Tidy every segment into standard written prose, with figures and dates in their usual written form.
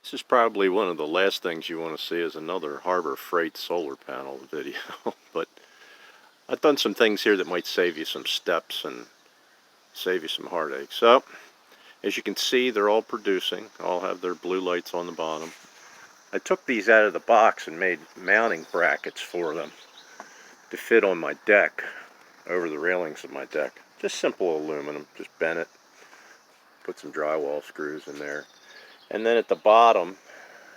This is probably one of the last things you want to see is another Harbor Freight solar panel video. But I've done some things here that might save you some steps and save you some heartache. So, as you can see, they're all producing. All have their blue lights on the bottom. I took these out of the box and made mounting brackets for them to fit on my deck, over the railings of my deck. Just simple aluminum, just bent it, put some drywall screws in there. And then at the bottom,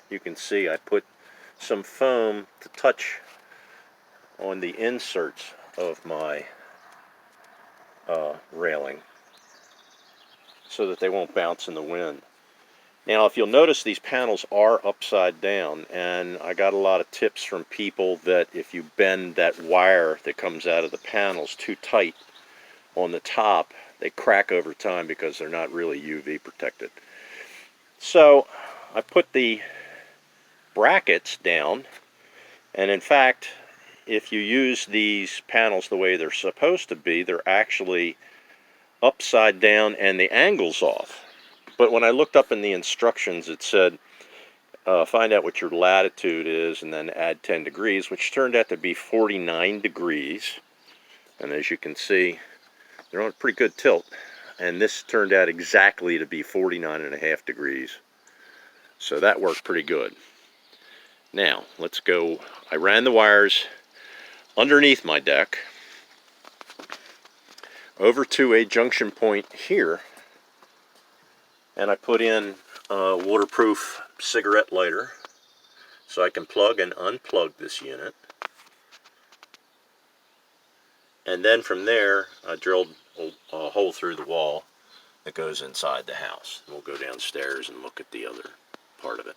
you can see I put some foam to touch on the inserts of my railing so that they won't bounce in the wind. Now, if you'll notice, these panels are upside down, and I got a lot of tips from people that if you bend that wire that comes out of the panels too tight on the top, they crack over time because they're not really UV protected. So I put the brackets down, and in fact, if you use these panels the way they're supposed to be, they're actually upside down and the angle's off. But when I looked up in the instructions, it said find out what your latitude is and then add 10 degrees, which turned out to be 49 degrees. And as you can see, they're on a pretty good tilt. And this turned out exactly to be 49.5 degrees. So that worked pretty good. Now, let's go. I ran the wires underneath my deck over to a junction point here, and I put in a waterproof cigarette lighter so I can plug and unplug this unit. And then from there, I drilled a hole through the wall that goes inside the house. We'll go downstairs and look at the other part of it.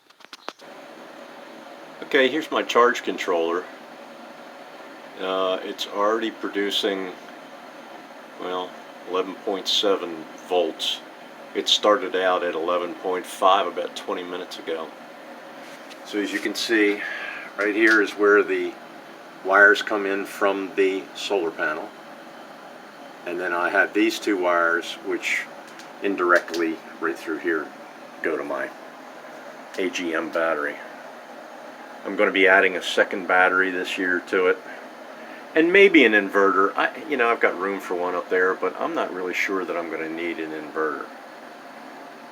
Okay, here's my charge controller. It's already producing, well, 11.7 volts. It started out at 11.5 about 20 minutes ago. So as you can see, right here is where the wires come in from the solar panel. And then I have these two wires which indirectly right through here go to my AGM battery. I'm going to be adding a second battery this year to it, and maybe an inverter. I've got room for one up there, but I'm not really sure that I'm going to need an inverter.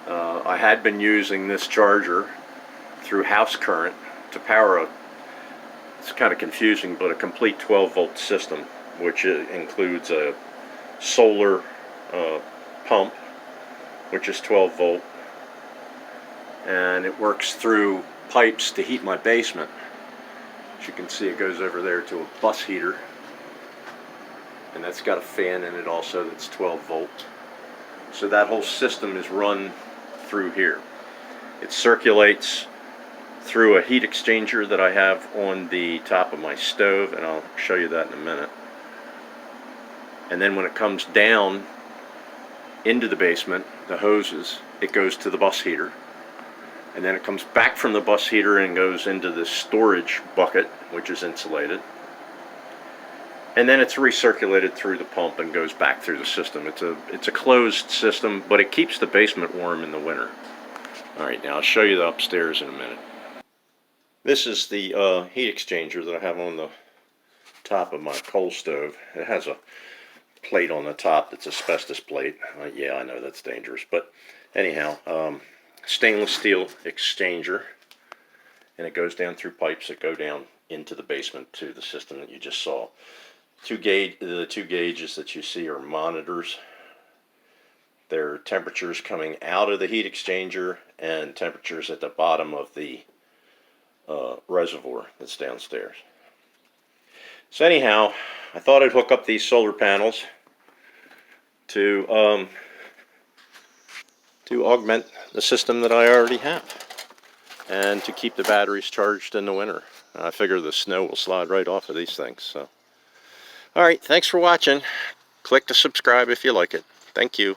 I had been using this charger through house current to power it's kind of confusing, but a complete 12-volt system, which includes a solar pump, which is 12 volt, and it works through pipes to heat my basement. As you can see, it goes over there to a bus heater, and that's got a fan in it also that's 12 volt. So that whole system is run through here. It circulates through a heat exchanger that I have on the top of my stove, and I'll show you that in a minute. And then when it comes down into the basement, the hoses, it goes to the bus heater. And then it comes back from the bus heater and goes into this storage bucket, which is insulated. And then it's recirculated through the pump and goes back through the system. It's a closed system, but it keeps the basement warm in the winter. All right, now I'll show you the upstairs in a minute. This is the heat exchanger that I have on the top of my coal stove. It has a plate on the top that's asbestos plate. Yeah, I know that's dangerous, but anyhow, stainless steel exchanger, and it goes down through pipes that go down into the basement to the system that you just saw. The two gauges that you see are monitors. They're temperatures coming out of the heat exchanger and temperatures at the bottom of the reservoir that's downstairs. So anyhow, I thought I'd hook up these solar panels to augment the system that I already have, and to keep the batteries charged in the winter. I figure the snow will slide right off of these things. So, all right, thanks for watching. Click to subscribe if you like it. Thank you.